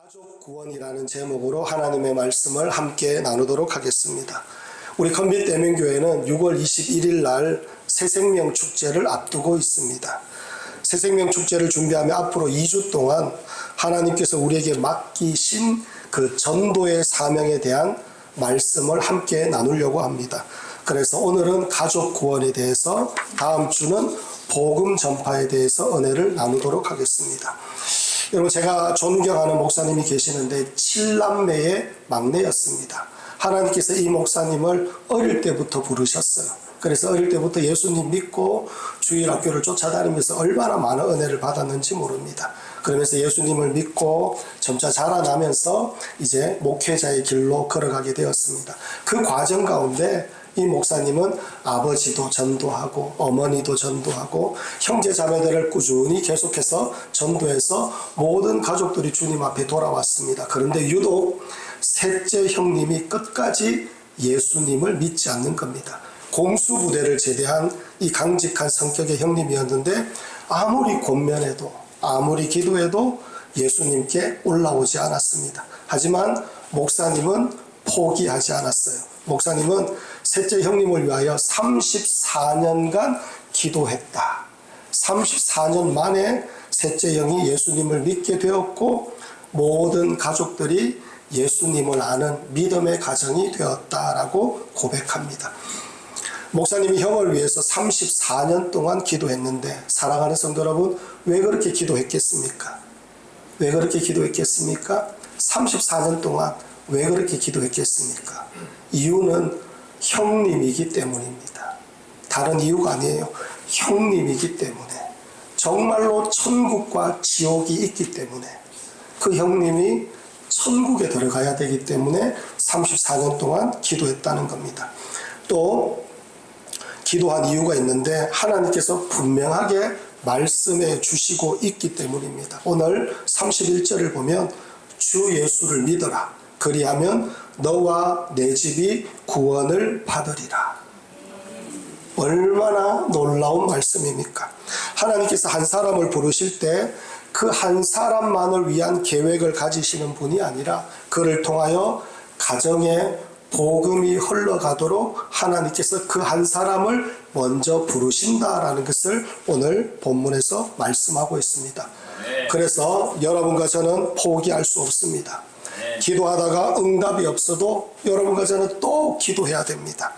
가족 구원이라는 제목으로 하나님의 말씀을 함께 나누도록 하겠습니다. 우리 컨빗 대면교회는 6월 21일 날 새생명 축제를 앞두고 있습니다. 새생명 축제를 준비하며 앞으로 2주 동안 하나님께서 우리에게 맡기신 그 전도의 사명에 대한 말씀을 함께 나누려고 합니다. 그래서 오늘은 가족 구원에 대해서, 다음 주는 복음 전파에 대해서 은혜를 나누도록 하겠습니다. 여러분, 제가 존경하는 목사님이 계시는데 7남매의 막내였습니다. 하나님께서 이 목사님을 어릴 때부터 부르셨어요. 그래서 어릴 때부터 예수님 믿고 주일학교를 쫓아다니면서 얼마나 많은 은혜를 받았는지 모릅니다. 그러면서 예수님을 믿고 점차 자라나면서 이제 목회자의 길로 걸어가게 되었습니다. 그 과정 가운데 이 목사님은 아버지도 전도하고 어머니도 전도하고 형제 자매들을 꾸준히 계속해서 전도해서 모든 가족들이 주님 앞에 돌아왔습니다. 그런데 유독 셋째 형님이 끝까지 예수님을 믿지 않는 겁니다. 공수부대를 제대한 이 강직한 성격의 형님이었는데 아무리 권면해도 아무리 기도해도 예수님께 올라오지 않았습니다. 하지만 목사님은 포기하지 않았어요. 목사님은 셋째 형님을 위하여 34년간 기도했다. 34년 만에 셋째 형이 예수님을 믿게 되었고 모든 가족들이 예수님을 아는 믿음의 가정이 되었다라고 고백합니다. 목사님이 형을 위해서 34년 동안 기도했는데, 사랑하는 성도 여러분, 왜 그렇게 기도했겠습니까? 왜 그렇게 기도했겠습니까? 34년 동안 왜 그렇게 기도했겠습니까? 이유는 형님이기 때문입니다. 다른 이유가 아니에요. 형님이기 때문에. 정말로 천국과 지옥이 있기 때문에, 그 형님이 천국에 들어가야 되기 때문에 34년 동안 기도했다는 겁니다. 또 기도한 이유가 있는데, 하나님께서 분명하게 말씀해 주시고 있기 때문입니다. 오늘 31절을 보면 주 예수를 믿어라. 그리하면 너와 내 집이 구원을 받으리라. 얼마나 놀라운 말씀입니까? 하나님께서 한 사람을 부르실 때 그 한 사람만을 위한 계획을 가지시는 분이 아니라 그를 통하여 가정에 복음이 흘러가도록 하나님께서 그 한 사람을 먼저 부르신다라는 것을 오늘 본문에서 말씀하고 있습니다. 그래서 여러분과 저는 포기할 수 없습니다. 기도하다가 응답이 없어도 여러분과 저는 또 기도해야 됩니다.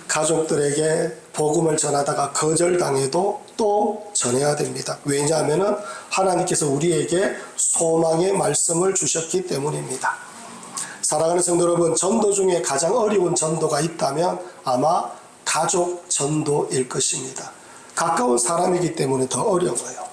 가족들에게 복음을 전하다가 거절당해도 또 전해야 됩니다. 왜냐하면 하나님께서 우리에게 소망의 말씀을 주셨기 때문입니다. 사랑하는 성도 여러분, 전도 중에 가장 어려운 전도가 있다면 아마 가족 전도일 것입니다. 가까운 사람이기 때문에 더 어려워요.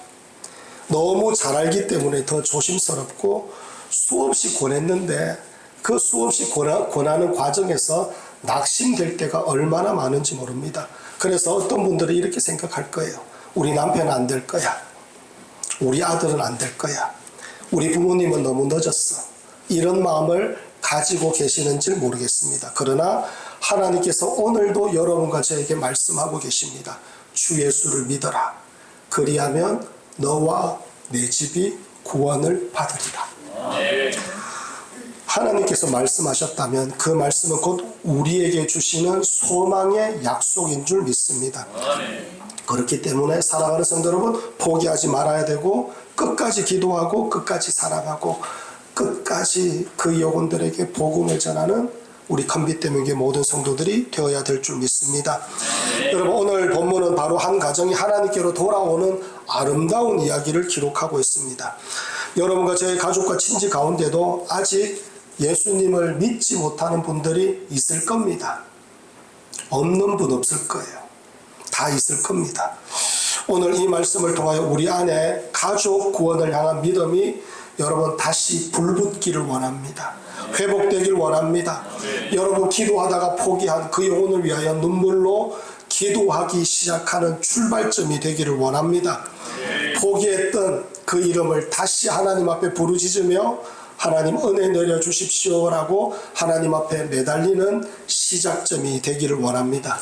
너무 잘 알기 때문에 더 조심스럽고, 수없이 권했는데 그 수없이 권하는 과정에서 낙심될 때가 얼마나 많은지 모릅니다. 그래서 어떤 분들은 이렇게 생각할 거예요. 우리 남편은 안 될 거야. 우리 아들은 안 될 거야. 우리 부모님은 너무 늦었어. 이런 마음을 가지고 계시는지 모르겠습니다. 그러나 하나님께서 오늘도 여러분과 저에게 말씀하고 계십니다. 주 예수를 믿어라. 그리하면 너와 내 집이 구원을 받으리라. 하나님께서 말씀하셨다면 그 말씀은 곧 우리에게 주시는 소망의 약속인 줄 믿습니다. 그렇기 때문에 사랑하는 성도 여러분, 포기하지 말아야 되고, 끝까지 기도하고 끝까지 사랑하고 끝까지 그 영혼들에게 복음을 전하는 우리 컨빗 대면교회 모든 성도들이 되어야 될 줄 믿습니다. 여러분, 오늘 본문은 바로 한 가정이 하나님께로 돌아오는 아름다운 이야기를 기록하고 있습니다. 여러분과 저의 가족과 친지 가운데도 아직 예수님을 믿지 못하는 분들이 있을 겁니다. 없는 분 없을 거예요. 다 있을 겁니다. 오늘 이 말씀을 통하여 우리 안에 가족 구원을 향한 믿음이 여러분 다시 불붙기를 원합니다. 회복되길 원합니다. 여러분, 기도하다가 포기한 그 영혼을 위하여 눈물로 기도하기 시작하는 출발점이 되기를 원합니다. 포기했던 그 이름을 다시 하나님 앞에 부르짖으며 하나님 은혜 내려주십시오라고 하나님 앞에 매달리는 시작점이 되기를 원합니다.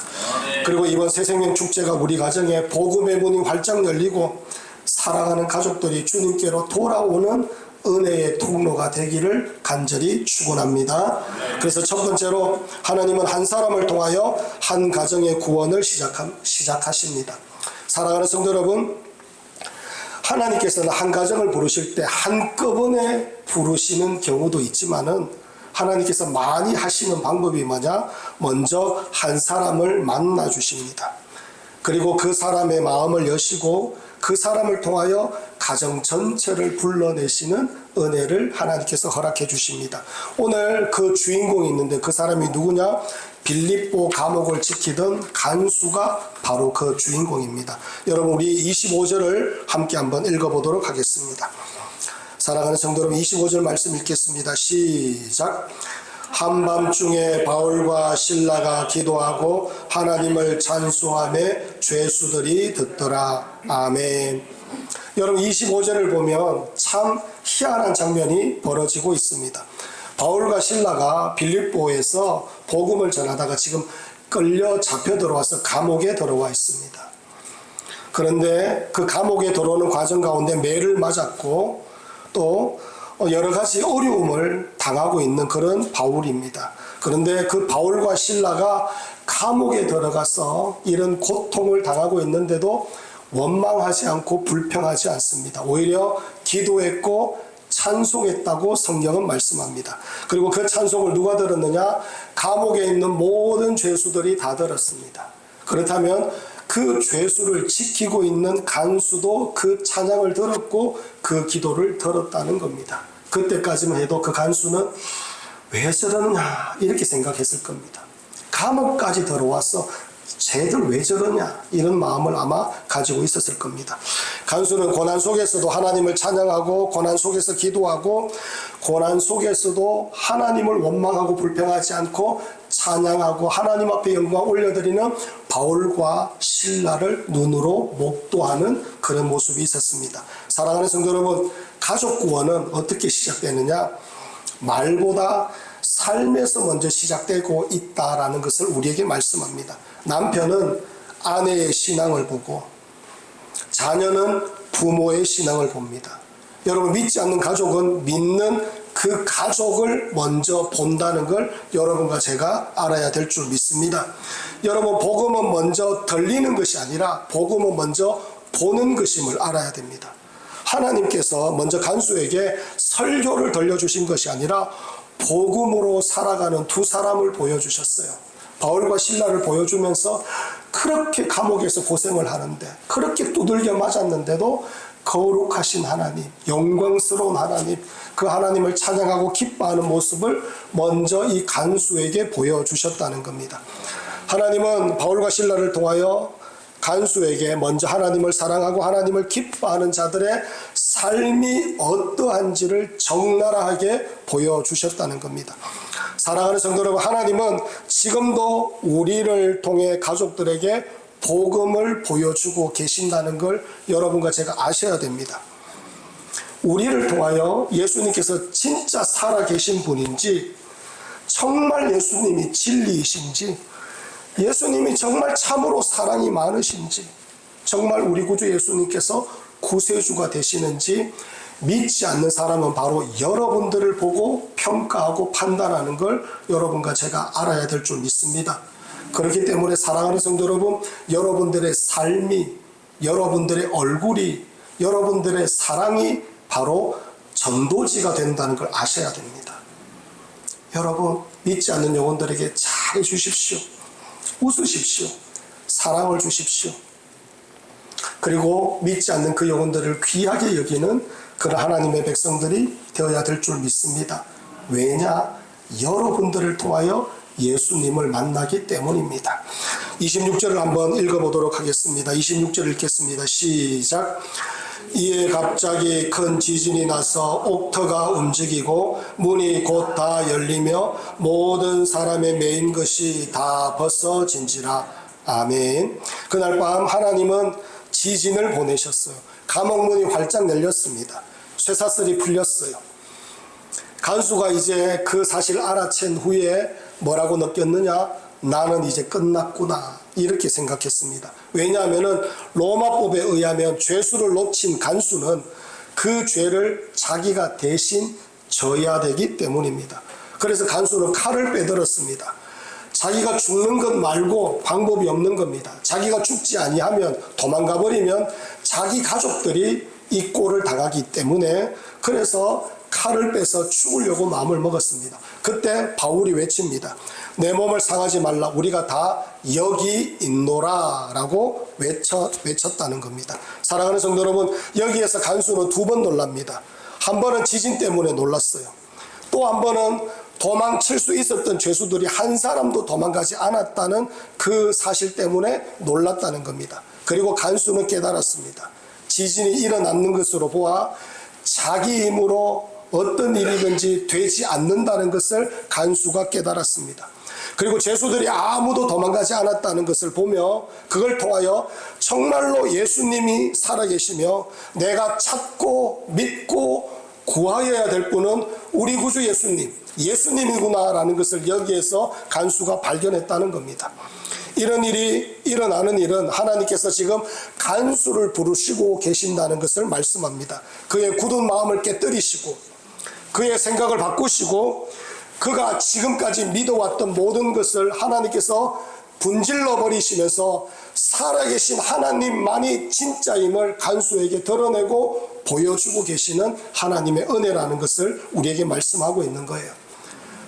그리고 이번 새생명 축제가 우리 가정에 복음의 문이 활짝 열리고 사랑하는 가족들이 주님께로 돌아오는 은혜의 통로가 되기를 간절히 축원합니다. 그래서 첫 번째로 하나님은 한 사람을 통하여 한 가정의 구원을 시작하십니다. 사랑하는 성도 여러분, 하나님께서는 한 가정을 부르실 때 한꺼번에 부르시는 경우도 있지만은 하나님께서 많이 하시는 방법이 뭐냐? 먼저 한 사람을 만나 주십니다. 그리고 그 사람의 마음을 여시고 그 사람을 통하여 가정 전체를 불러내시는 은혜를 하나님께서 허락해 주십니다. 오늘 그 주인공이 있는데 그 사람이 누구냐? 빌립보 감옥을 지키던 간수가 바로 그 주인공입니다. 여러분, 우리 25절을 함께 한번 읽어보도록 하겠습니다. 사랑하는 성도 여러분, 25절 말씀 읽겠습니다. 시작. 한밤중에 바울과 실라가 기도하고 하나님을 찬송하며 죄수들이 듣더라. 아멘. 여러분, 25절을 보면 참 희한한 장면이 벌어지고 있습니다. 바울과 실라가 빌립보에서 복음을 전하다가 지금 끌려 잡혀 들어와서 감옥에 들어와 있습니다. 그런데 그 감옥에 들어오는 과정 가운데 매를 맞았고 또 여러 가지 어려움을 당하고 있는 그런 바울입니다. 그런데 그 바울과 실라가 감옥에 들어가서 이런 고통을 당하고 있는데도 원망하지 않고 불평하지 않습니다. 오히려 기도했고 찬송했다고 성경은 말씀합니다. 그리고 그 찬송을 누가 들었느냐? 감옥에 있는 모든 죄수들이 다 들었습니다. 그렇다면 그 죄수를 지키고 있는 간수도 그 찬양을 들었고 그 기도를 들었다는 겁니다. 그때까지만 해도 그 간수는 왜 저러냐 이렇게 생각했을 겁니다. 감옥까지 들어와서 쟤들 왜 저러냐 이런 마음을 아마 가지고 있었을 겁니다. 간수는 고난 속에서도 하나님을 찬양하고 고난 속에서 기도하고 고난 속에서도 하나님을 원망하고 불평하지 않고 찬양하고 하나님 앞에 영광 올려드리는 바울과 실라를 눈으로 목도하는 그런 모습이 있었습니다. 사랑하는 성도 여러분, 가족 구원은 어떻게 시작되느냐? 말보다 삶에서 먼저 시작되고 있다라는 것을 우리에게 말씀합니다. 남편은 아내의 신앙을 보고 자녀는 부모의 신앙을 봅니다. 여러분, 믿지 않는 가족은 믿는 그 가족을 먼저 본다는 걸 여러분과 제가 알아야 될 줄 믿습니다. 여러분, 복음은 먼저 들리는 것이 아니라 복음은 먼저 보는 것임을 알아야 됩니다. 하나님께서 먼저 간수에게 설교를 들려주신 것이 아니라 복음으로 살아가는 두 사람을 보여주셨어요. 바울과 실라를 보여주면서 그렇게 감옥에서 고생을 하는데 그렇게 두들겨 맞았는데도 거룩하신 하나님, 영광스러운 하나님, 그 하나님을 찬양하고 기뻐하는 모습을 먼저 이 간수에게 보여주셨다는 겁니다. 하나님은 바울과 실라를 통하여 간수에게 먼저 하나님을 사랑하고 하나님을 기뻐하는 자들의 삶이 어떠한지를 적나라하게 보여주셨다는 겁니다. 사랑하는 성도 여러분, 하나님은 지금도 우리를 통해 가족들에게 복음을 보여주고 계신다는 걸 여러분과 제가 아셔야 됩니다. 우리를 통하여 예수님께서 진짜 살아계신 분인지, 정말 예수님이 진리이신지, 예수님이 정말 참으로 사랑이 많으신지, 정말 우리 구주 예수님께서 구세주가 되시는지 믿지 않는 사람은 바로 여러분들을 보고 평가하고 판단하는 걸 여러분과 제가 알아야 될 줄 믿습니다. 그렇기 때문에 사랑하는 성도 여러분, 여러분들의 삶이, 여러분들의 얼굴이, 여러분들의 사랑이 바로 전도지가 된다는 걸 아셔야 됩니다. 여러분, 믿지 않는 영혼들에게 잘해 주십시오. 웃으십시오. 사랑을 주십시오. 그리고 믿지 않는 그 영혼들을 귀하게 여기는 그런 하나님의 백성들이 되어야 될 줄 믿습니다. 왜냐? 여러분들을 통하여 예수님을 만나기 때문입니다. 26절을 한번 읽어보도록 하겠습니다. 26절 읽겠습니다. 시작. 이에 갑자기 큰 지진이 나서 옥터가 움직이고 문이 곧 다 열리며 모든 사람의 매인 것이 다 벗어진지라. 아멘. 그날 밤 하나님은 지진을 보내셨어요. 감옥문이 활짝 열렸습니다. 쇠사슬이 풀렸어요. 간수가 이제 그 사실 알아챈 후에 뭐라고 느꼈느냐? 나는 이제 끝났구나, 이렇게 생각했습니다. 왜냐하면 로마법에 의하면 죄수를 놓친 간수는 그 죄를 자기가 대신 져야 되기 때문입니다. 그래서 간수는 칼을 빼들었습니다. 자기가 죽는 것 말고 방법이 없는 겁니다. 자기가 죽지 아니하면, 도망가 버리면 자기 가족들이 이 꼴을 당하기 때문에, 그래서 칼을 빼서 죽으려고 마음을 먹었습니다. 그때 바울이 외칩니다. 내 몸을 상하지 말라, 우리가 다 여기 있노라 라고 외쳤다는 겁니다. 사랑하는 성도 여러분, 여기에서 간수는 두 번 놀랍니다. 한 번은 지진 때문에 놀랐어요. 또 한 번은 도망칠 수 있었던 죄수들이 한 사람도 도망가지 않았다는 그 사실 때문에 놀랐다는 겁니다. 그리고 간수는 깨달았습니다. 지진이 일어나는 것으로 보아 자기 힘으로 어떤 일이든지 되지 않는다는 것을 간수가 깨달았습니다. 그리고 죄수들이 아무도 도망가지 않았다는 것을 보며 그걸 통하여 정말로 예수님이 살아계시며 내가 찾고 믿고 구하여야 될 분은 우리 구주 예수님이구나라는 것을 여기에서 간수가 발견했다는 겁니다. 이런 일이 일어나는 일은 하나님께서 지금 간수를 부르시고 계신다는 것을 말씀합니다. 그의 굳은 마음을 깨뜨리시고 그의 생각을 바꾸시고 그가 지금까지 믿어왔던 모든 것을 하나님께서 분질러 버리시면서 살아계신 하나님만이 진짜임을 간수에게 드러내고 보여주고 계시는 하나님의 은혜라는 것을 우리에게 말씀하고 있는 거예요.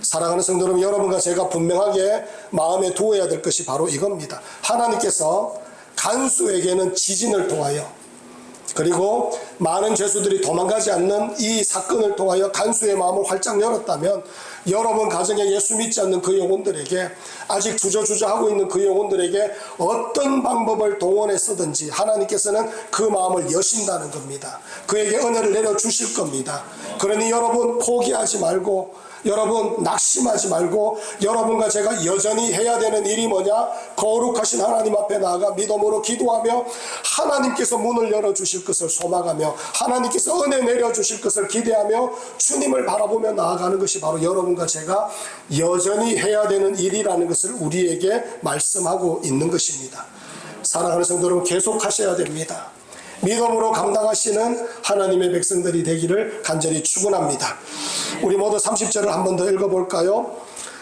사랑하는 성도 여러분, 여러분과 제가 분명하게 마음에 두어야 될 것이 바로 이겁니다. 하나님께서 간수에게는 지진을 통하여, 그리고 많은 죄수들이 도망가지 않는 이 사건을 통하여 간수의 마음을 활짝 열었다면, 여러분 가정에 예수 믿지 않는 그 영혼들에게, 아직 주저주저하고 있는 그 영혼들에게 어떤 방법을 동원해서든지 하나님께서는 그 마음을 여신다는 겁니다. 그에게 은혜를 내려주실 겁니다. 그러니 여러분 포기하지 말고, 여러분 낙심하지 말고, 여러분과 제가 여전히 해야 되는 일이 뭐냐? 거룩하신 하나님 앞에 나아가 믿음으로 기도하며 하나님께서 문을 열어주실 것을 소망하며 하나님께서 은혜 내려주실 것을 기대하며 주님을 바라보며 나아가는 것이 바로 여러분과 제가 여전히 해야 되는 일이라는 것을 우리에게 말씀하고 있는 것입니다. 사랑하는 성도 여러분, 계속 하셔야 됩니다. 믿음으로 감당하시는 하나님의 백성들이 되기를 간절히 축원합니다. 우리 모두 30절을 한 번 더 읽어볼까요?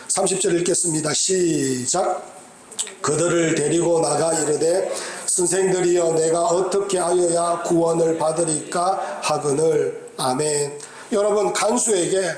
30절 읽겠습니다. 시작. 그들을 데리고 나가 이르되 선생들이여 내가 어떻게 하여야 구원을 받으리까 하거늘. 아멘. 여러분, 간수에게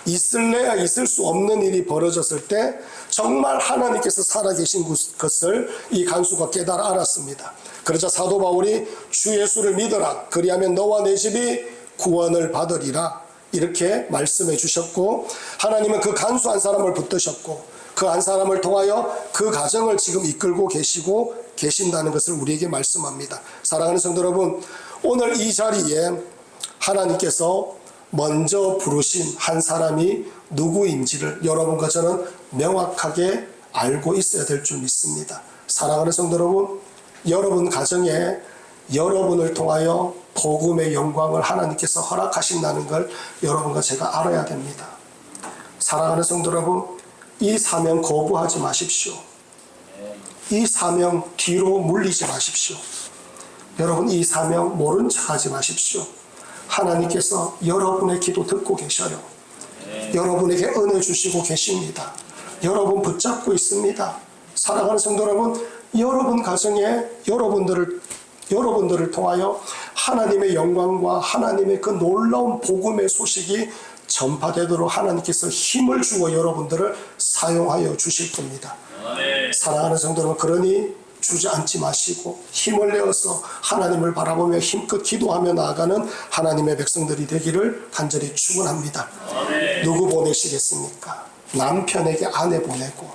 있을래야 있을 수 없는 일이 벌어졌을 때 정말 하나님께서 살아계신 것을 이 간수가 깨달아 알았습니다. 그러자 사도 바울이 주 예수를 믿어라, 그리하면 너와 내 집이 구원을 받으리라, 이렇게 말씀해 주셨고, 하나님은 그 간수 한 사람을 붙드셨고 그 한 사람을 통하여 그 가정을 지금 이끌고 계시고 계신다는 것을 우리에게 말씀합니다. 사랑하는 성도 여러분, 오늘 이 자리에 하나님께서 먼저 부르신 한 사람이 누구인지를 여러분과 저는 명확하게 알고 있어야 될 줄 믿습니다. 사랑하는 성도 여러분, 여러분 가정에 여러분을 통하여 복음의 영광을 하나님께서 허락하신다는 걸 여러분과 제가 알아야 됩니다. 사랑하는 성도 여러분, 이 사명 거부하지 마십시오. 이 사명 뒤로 물리지 마십시오. 여러분, 이 사명 모른 척하지 마십시오. 하나님께서 여러분의 기도 듣고 계셔요. 여러분에게 은혜 주시고 계십니다. 여러분 붙잡고 있습니다. 사랑하는 성도 여러분, 여러분 가정에 여러분들을 통하여 하나님의 영광과 하나님의 그 놀라운 복음의 소식이 전파되도록 하나님께서 힘을 주고 여러분들을 사용하여 주실 겁니다. 사랑하는 성도 여러분, 그러니 주저앉지 마시고 힘을 내어서 하나님을 바라보며 힘껏 기도하며 나아가는 하나님의 백성들이 되기를 간절히 축원합니다. 누구 보내시겠습니까? 남편에게 아내 보내고,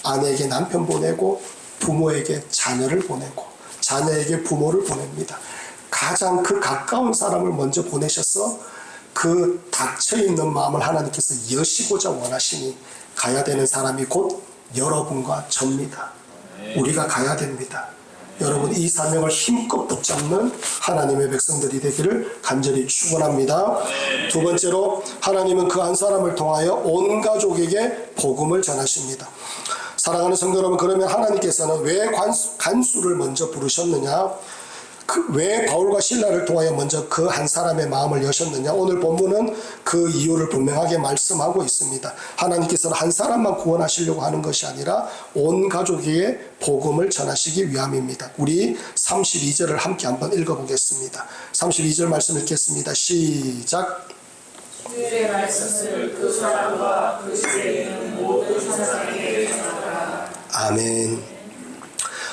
아내에게 남편 보내고, 부모에게 자녀를 보내고, 자녀에게 부모를 보냅니다. 가장 그 가까운 사람을 먼저 보내셔서 그 닫혀있는 마음을 하나님께서 여시고자 원하시니 가야 되는 사람이 곧 여러분과 저입니다. 우리가 가야 됩니다. 여러분, 이 사명을 힘껏 붙잡는 하나님의 백성들이 되기를 간절히 축원합니다. 두 번째로, 하나님은 그 한 사람을 통하여 온 가족에게 복음을 전하십니다. 사랑하는 성도 여러분, 그러면 하나님께서는 왜 간수를 먼저 부르셨느냐? 왜 바울과 실라를 통하여 먼저 그 한 사람의 마음을 여셨느냐? 오늘 본문은 그 이유를 분명하게 말씀하고 있습니다. 하나님께서는 한 사람만 구원하시려고 하는 것이 아니라 온 가족에게 복음을 전하시기 위함입니다. 우리 32절을 함께 한번 읽어보겠습니다. 32절 말씀 읽겠습니다. 시작. 주의 말씀을 그 사람과 그 집에 있는 모든 사람에게 전하라. 아멘.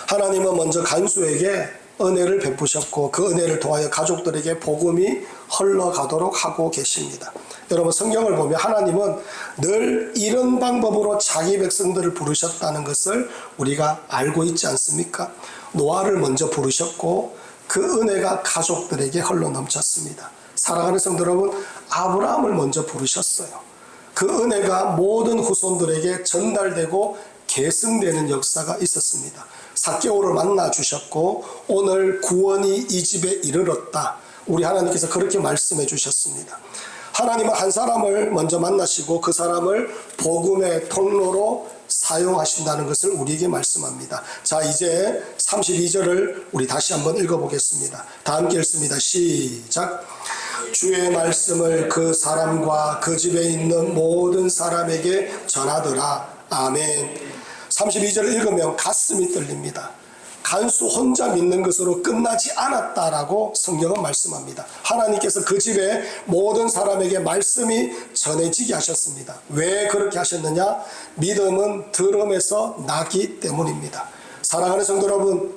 하나님은 먼저 간수에게 은혜를 베푸셨고 그 은혜를 통하여 가족들에게 복음이 흘러가도록 하고 계십니다. 여러분 성경을 보면 하나님은 늘 이런 방법으로 자기 백성들을 부르셨다는 것을 우리가 알고 있지 않습니까? 노아를 먼저 부르셨고 그 은혜가 가족들에게 흘러넘쳤습니다. 사랑하는 성도 여러분, 아브라함을 먼저 부르셨어요. 그 은혜가 모든 후손들에게 전달되고 계승되는 역사가 있었습니다. 삭개오를 만나 주셨고 오늘 구원이 이 집에 이르렀다. 우리 하나님께서 그렇게 말씀해 주셨습니다. 하나님은 한 사람을 먼저 만나시고 그 사람을 복음의 통로로 사용하신다는 것을 우리에게 말씀합니다. 자, 이제 32절을 우리 다시 한번 읽어보겠습니다. 다 함께 읽습니다. 시작. 주의 말씀을 그 사람과 그 집에 있는 모든 사람에게 전하더라. 아멘. 32절을 읽으면 가슴이 떨립니다. 간수 혼자 믿는 것으로 끝나지 않았다라고 성경은 말씀합니다. 하나님께서 그 집에 모든 사람에게 말씀이 전해지게 하셨습니다. 왜 그렇게 하셨느냐? 믿음은 들음에서 나기 때문입니다. 사랑하는 성도 여러분,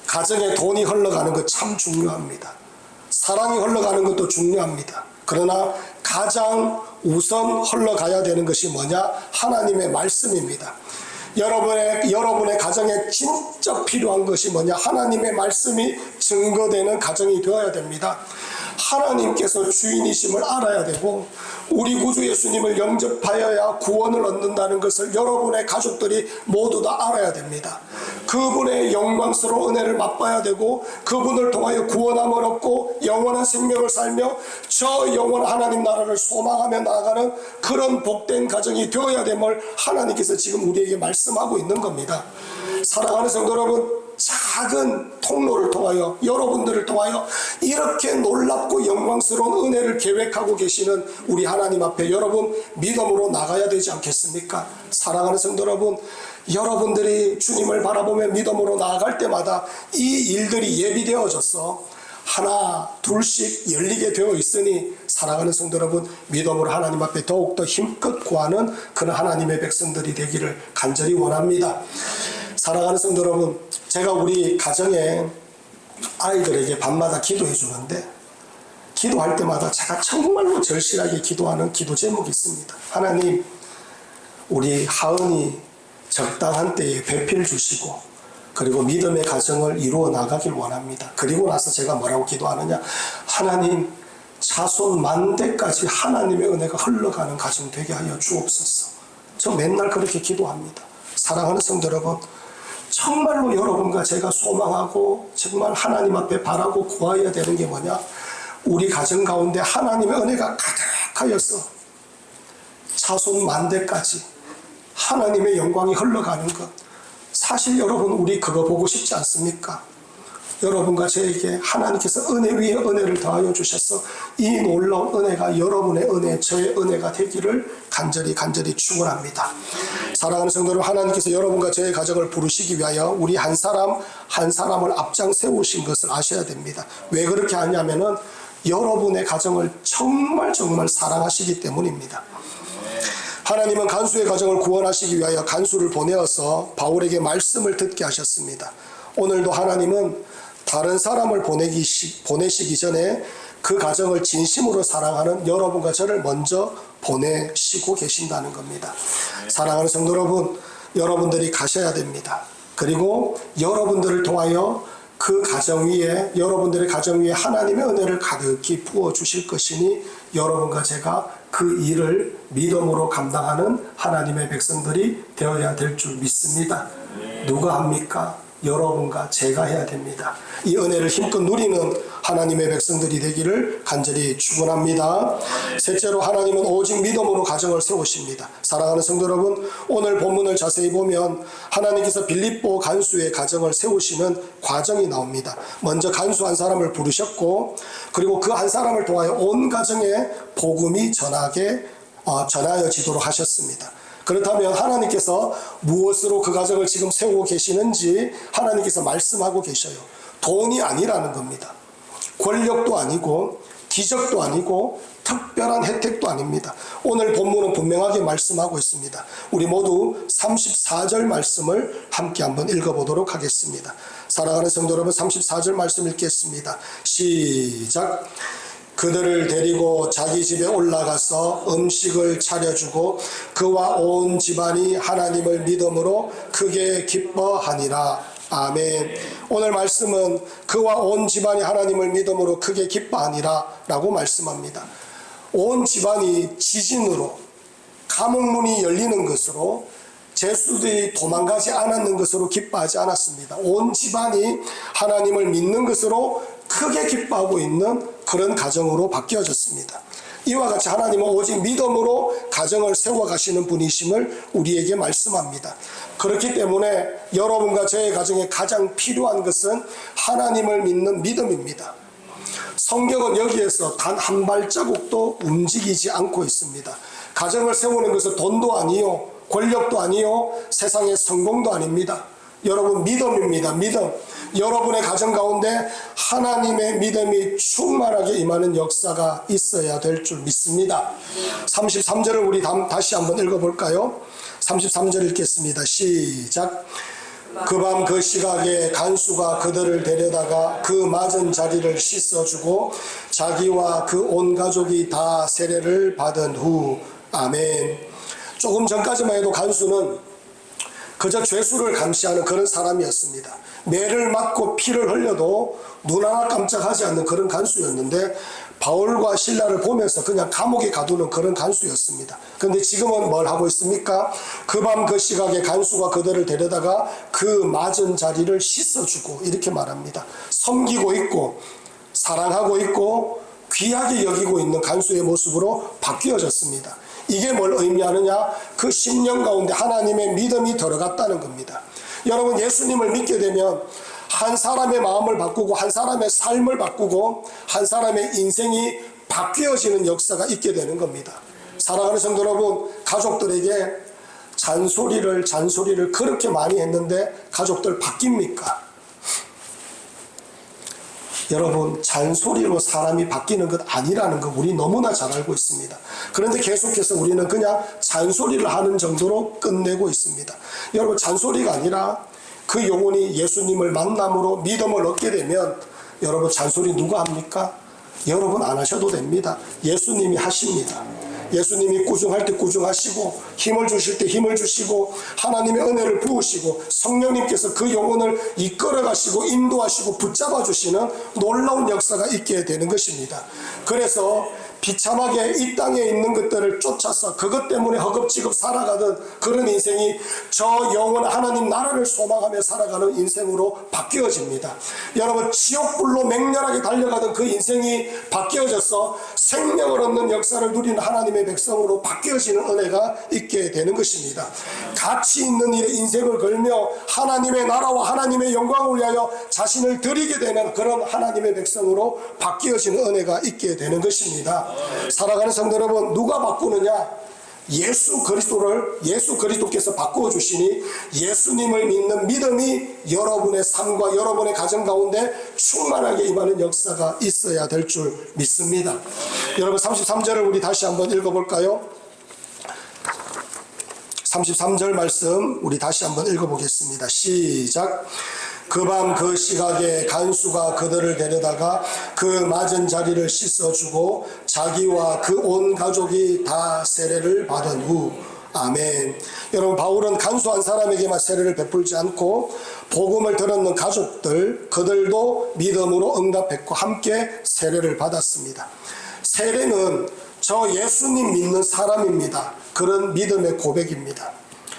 가정에 돈이 흘러가는 것 참 중요합니다. 사랑이 흘러가는 것도 중요합니다. 그러나 가장 우선 흘러가야 되는 것이 뭐냐? 하나님의 말씀입니다. 여러분의 가정에 진짜 필요한 것이 뭐냐? 하나님의 말씀이 증거되는 가정이 되어야 됩니다. 하나님께서 주인이심을 알아야 되고 우리 구주 예수님을 영접하여야 구원을 얻는다는 것을 여러분의 가족들이 모두 다 알아야 됩니다. 그분의 영광스러운 은혜를 맛봐야 되고 그분을 통하여 구원함을 얻고 영원한 생명을 살며 저 영원한 하나님 나라를 소망하며 나아가는 그런 복된 가정이 되어야 됨을 하나님께서 지금 우리에게 말씀하고 있는 겁니다. 사랑하는 성도 여러분, 작은 통로를 통하여 여러분들을 통하여 이렇게 놀랍고 영광스러운 은혜를 계획하고 계시는 우리 하나님 앞에 여러분 믿음으로 나가야 되지 않겠습니까? 사랑하는 성도 여러분, 여러분들이 주님을 바라보며 믿음으로 나아갈 때마다 이 일들이 예비되어져서 하나 둘씩 열리게 되어 있으니 사랑하는 성도 여러분, 믿음으로 하나님 앞에 더욱더 힘껏 구하는 그런 하나님의 백성들이 되기를 간절히 원합니다. 사랑하는 성도 여러분, 제가 우리 가정에 아이들에게 밤마다 기도해 주는데 기도할 때마다 제가 정말로 절실하게 기도하는 기도 제목이 있습니다. 하나님, 우리 하은이 적당한 때에 배필 주시고 그리고 믿음의 가정을 이루어 나가길 원합니다. 그리고 나서 제가 뭐라고 기도하느냐? 하나님, 자손 만대까지 하나님의 은혜가 흘러가는 가정 되게 하여 주옵소서. 저 맨날 그렇게 기도합니다. 사랑하는 성도 여러분, 정말로 여러분과 제가 소망하고 정말 하나님 앞에 바라고 구해야 되는 게 뭐냐? 우리 가정 가운데 하나님의 은혜가 가득하여서 자손 만대까지 하나님의 영광이 흘러가는 것. 사실 여러분, 우리 그거 보고 싶지 않습니까? 여러분과 저에게 하나님께서 은혜 위에 은혜를 더하여 주셔서 이 놀라운 은혜가 여러분의 은혜, 저의 은혜가 되기를 간절히 축원합니다. 사랑하는 성도 여러분, 하나님께서 여러분과 저의 가정을 부르시기 위하여 우리 한 사람 한 사람을 앞장 세우신 것을 아셔야 됩니다. 왜 그렇게 하냐면은 여러분의 가정을 정말 사랑하시기 때문입니다. 하나님은 간수의 가정을 구원하시기 위하여 간수를 보내어서 바울에게 말씀을 듣게 하셨습니다. 오늘도 하나님은 다른 사람을 보내시기 전에 그 가정을 진심으로 사랑하는 여러분과 저를 먼저 보내시고 계신다는 겁니다. 사랑하는 성도 여러분, 여러분들이 가셔야 됩니다. 그리고 여러분들을 통하여 그 가정 위에, 여러분들의 가정 위에 하나님의 은혜를 가득히 부어 주실 것이니 여러분과 제가 그 일을 믿음으로 감당하는 하나님의 백성들이 되어야 될 줄 믿습니다. 누가 합니까? 여러분과 제가 해야 됩니다. 이 은혜를 힘껏 누리는 하나님의 백성들이 되기를 간절히 축원합니다. 셋째로 하나님은 오직 믿음으로 가정을 세우십니다. 사랑하는 성도 여러분, 오늘 본문을 자세히 보면 하나님께서 빌립보 간수의 가정을 세우시는 과정이 나옵니다. 먼저 간수 한 사람을 부르셨고, 그리고 그 한 사람을 통하여 온 가정에 복음이 전하여지도록 하셨습니다. 그렇다면 하나님께서 무엇으로 그 가정을 지금 세우고 계시는지 하나님께서 말씀하고 계셔요. 돈이 아니라는 겁니다. 권력도 아니고 기적도 아니고 특별한 혜택도 아닙니다. 오늘 본문은 분명하게 말씀하고 있습니다. 우리 모두 34절 말씀을 함께 한번 읽어보도록 하겠습니다. 사랑하는 성도 여러분, 34절 말씀 읽겠습니다. 시작. 그들을 데리고 자기 집에 올라가서 음식을 차려주고 그와 온 집안이 하나님을 믿음으로 크게 기뻐하니라. 아멘. 오늘 말씀은 그와 온 집안이 하나님을 믿음으로 크게 기뻐하니라 라고 말씀합니다. 온 집안이 지진으로, 감옥문이 열리는 것으로, 죄수들이 도망가지 않았는 것으로 기뻐하지 않았습니다. 온 집안이 하나님을 믿는 것으로 크게 기뻐하고 있는 그런 가정으로 바뀌어졌습니다. 이와 같이 하나님은 오직 믿음으로 가정을 세워가시는 분이심을 우리에게 말씀합니다. 그렇기 때문에 여러분과 저의 가정에 가장 필요한 것은 하나님을 믿는 믿음입니다. 성경은 여기에서 단 한 발자국도 움직이지 않고 있습니다. 가정을 세우는 것은 돈도 아니요, 권력도 아니요, 세상의 성공도 아닙니다. 여러분, 믿음입니다. 믿음. 여러분의 가정 가운데 하나님의 믿음이 충만하게 임하는 역사가 있어야 될 줄 믿습니다. 33절을 우리 다시 한번 읽어볼까요? 33절 읽겠습니다. 시작. 그 밤 그 시각에 간수가 그들을 데려다가 그 맞은 자리를 씻어주고 자기와 그 온 가족이 다 세례를 받은 후. 아멘. 조금 전까지만 해도 간수는 그저 죄수를 감시하는 그런 사람이었습니다. 매를 맞고 피를 흘려도 눈 하나 깜짝하지 않는 그런 간수였는데, 바울과 실라를 보면서 그냥 감옥에 가두는 그런 간수였습니다. 그런데 지금은 뭘 하고 있습니까? 그 밤 그 시각에 간수가 그들을 데려다가 그 맞은 자리를 씻어주고, 이렇게 말합니다. 섬기고 있고 사랑하고 있고 귀하게 여기고 있는 간수의 모습으로 바뀌어졌습니다. 이게 뭘 의미하느냐? 그 10년 가운데 하나님의 믿음이 들어갔다는 겁니다. 여러분, 예수님을 믿게 되면 한 사람의 마음을 바꾸고 한 사람의 삶을 바꾸고 한 사람의 인생이 바뀌어지는 역사가 있게 되는 겁니다. 사랑하는 성도 여러분, 가족들에게 잔소리를 그렇게 많이 했는데 가족들 바뀝니까? 여러분, 잔소리로 사람이 바뀌는 것 아니라는 거 우리 너무나 잘 알고 있습니다. 그런데 계속해서 우리는 그냥 잔소리를 하는 정도로 끝내고 있습니다. 여러분, 잔소리가 아니라 그 영혼이 예수님을 만남으로 믿음을 얻게 되면, 여러분, 잔소리 누가 합니까? 여러분 안 하셔도 됩니다. 예수님이 하십니다. 예수님이 꾸중할 때 꾸중하시고, 힘을 주실 때 힘을 주시고, 하나님의 은혜를 부으시고, 성령님께서 그 영혼을 이끌어 가시고 인도하시고 붙잡아 주시는 놀라운 역사가 있게 되는 것입니다. 그래서 비참하게 이 땅에 있는 것들을 쫓아서 그것 때문에 허겁지겁 살아가던 그런 인생이 저 영원 하나님 나라를 소망하며 살아가는 인생으로 바뀌어집니다. 여러분, 지옥불로 맹렬하게 달려가던 그 인생이 바뀌어져서 생명을 얻는 역사를 누리는 하나님의 백성으로 바뀌어지는 은혜가 있게 되는 것입니다. 가치 있는 일에 인생을 걸며 하나님의 나라와 하나님의 영광을 위하여 자신을 드리게 되는 그런 하나님의 백성으로 바뀌어지는 은혜가 있게 되는 것입니다. 사랑하는 성도 여러분, 누가 바꾸느냐? 예수 그리스도께서 바꾸어 주시니 예수님을 믿는 믿음이 여러분의 삶과 여러분의 가정 가운데 충만하게 임하는 역사가 있어야 될 줄 믿습니다. 여러분, 33절을 우리 다시 한번 읽어볼까요? 33절 말씀 우리 다시 한번 읽어보겠습니다. 시작. 그 밤 그 시각에 간수가 그들을 데려다가 그 맞은 자리를 씻어주고 자기와 그 온 가족이 다 세례를 받은 후. 아멘. 여러분, 바울은 간수한 사람에게만 세례를 베풀지 않고 복음을 들었는 가족들, 그들도 믿음으로 응답했고 함께 세례를 받았습니다. 세례는 저 예수님 믿는 사람입니다. 그런 믿음의 고백입니다.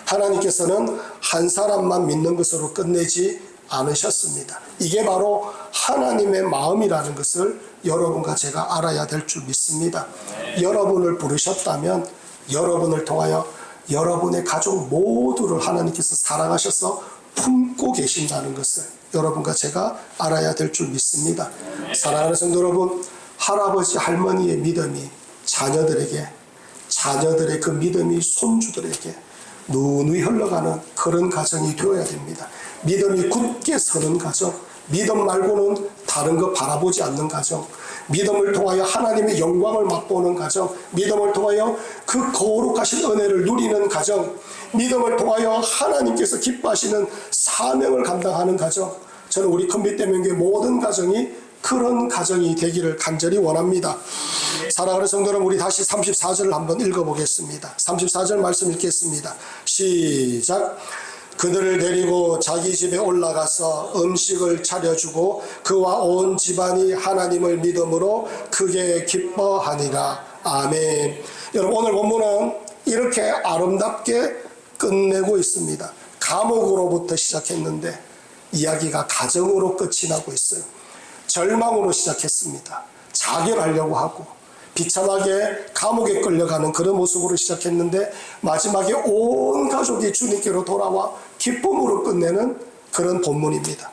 하나님께서는 한 사람만 믿는 것으로 끝내지 않으셨습니다. 이게 바로 하나님의 마음이라는 것을 여러분과 제가 알아야 될 줄 믿습니다. 여러분을 부르셨다면 여러분을 통하여 여러분의 가족 모두를 하나님께서 사랑하셔서 품고 계신다는 것을 여러분과 제가 알아야 될 줄 믿습니다. 사랑하는 성도 여러분, 할아버지 할머니의 믿음이 자녀들에게, 자녀들의 그 믿음이 손주들에게 누누이 흘러가는 그런 가정이 되어야 됩니다. 믿음이 굳게 서는 가정, 믿음 말고는 다른 거 바라보지 않는 가정, 믿음을 통하여 하나님의 영광을 맛보는 가정, 믿음을 통하여 그 거룩하신 은혜를 누리는 가정, 믿음을 통하여 하나님께서 기뻐하시는 사명을 감당하는 가정, 저는 우리 컴빛대명교회 모든 가정이 그런 가정이 되기를 간절히 원합니다. 사랑하는 성도 여러분, 우리 다시 34절을 한번 읽어보겠습니다. 34절 말씀 읽겠습니다. 시작. 그들을 데리고 자기 집에 올라가서 음식을 차려주고 그와 온 집안이 하나님을 믿음으로 크게 기뻐하니라. 아멘. 여러분, 오늘 본문은 이렇게 아름답게 끝내고 있습니다. 감옥으로부터 시작했는데 이야기가 가정으로 끝이 나고 있어요. 절망으로 시작했습니다. 자결하려고 하고 비참하게 감옥에 끌려가는 그런 모습으로 시작했는데 마지막에 온 가족이 주님께로 돌아와 기쁨으로 끝내는 그런 본문입니다.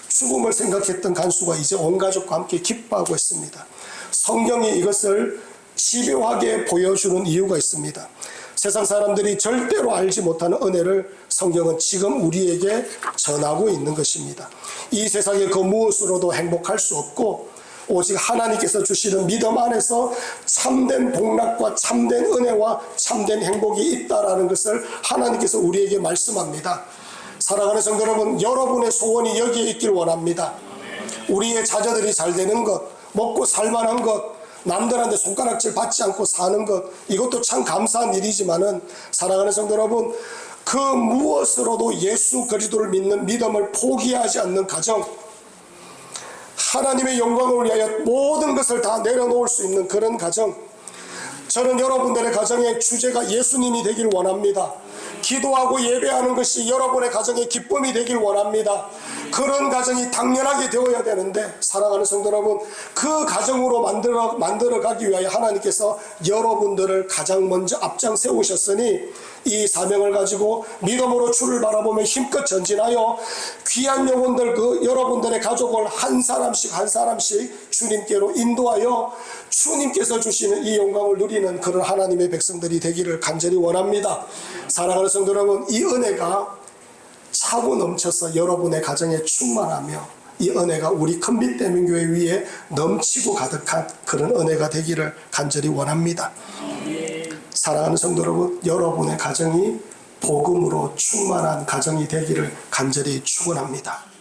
죽음을 생각했던 간수가 이제 온 가족과 함께 기뻐하고 있습니다. 성경이 이것을 집요하게 보여주는 이유가 있습니다. 세상 사람들이 절대로 알지 못하는 은혜를 성경은 지금 우리에게 전하고 있는 것입니다. 이 세상의 그 무엇으로도 행복할 수 없고 오직 하나님께서 주시는 믿음 안에서 참된 복락과 참된 은혜와 참된 행복이 있다라는 것을 하나님께서 우리에게 말씀합니다. 사랑하는 성도 여러분, 여러분의 소원이 여기에 있길 원합니다. 우리의 자녀들이 잘 되는 것, 먹고 살만한 것, 남들한테 손가락질 받지 않고 사는 것, 이것도 참 감사한 일이지만은 사랑하는 성도 여러분, 그 무엇으로도 예수 그리스도를 믿는 믿음을 포기하지 않는 가정, 하나님의 영광을 위하여 모든 것을 다 내려놓을 수 있는 그런 가정, 저는 여러분들의 가정의 주제가 예수님이 되길 원합니다. 기도하고 예배하는 것이 여러분의 가정의 기쁨이 되길 원합니다. 그런 가정이 당연하게 되어야 되는데 사랑하는 성도 여러분, 그 가정으로 만들어 가기 위하여 하나님께서 여러분들을 가장 먼저 앞장 세우셨으니 이 사명을 가지고 믿음으로 주를 바라보며 힘껏 전진하여 귀한 영혼들, 그 여러분들의 가족을 한 사람씩 한 사람씩 주님께로 인도하여 주님께서 주시는 이 영광을 누리는 그런 하나님의 백성들이 되기를 간절히 원합니다. 사랑하는 성도 여러분, 이 은혜가 차고 넘쳐서 여러분의 가정에 충만하며 이 은혜가 우리 큰빛대명교회 위에 넘치고 가득한 그런 은혜가 되기를 간절히 원합니다. 사랑하는 성도 여러분, 여러분의 가정이 복음으로 충만한 가정이 되기를 간절히 축원합니다.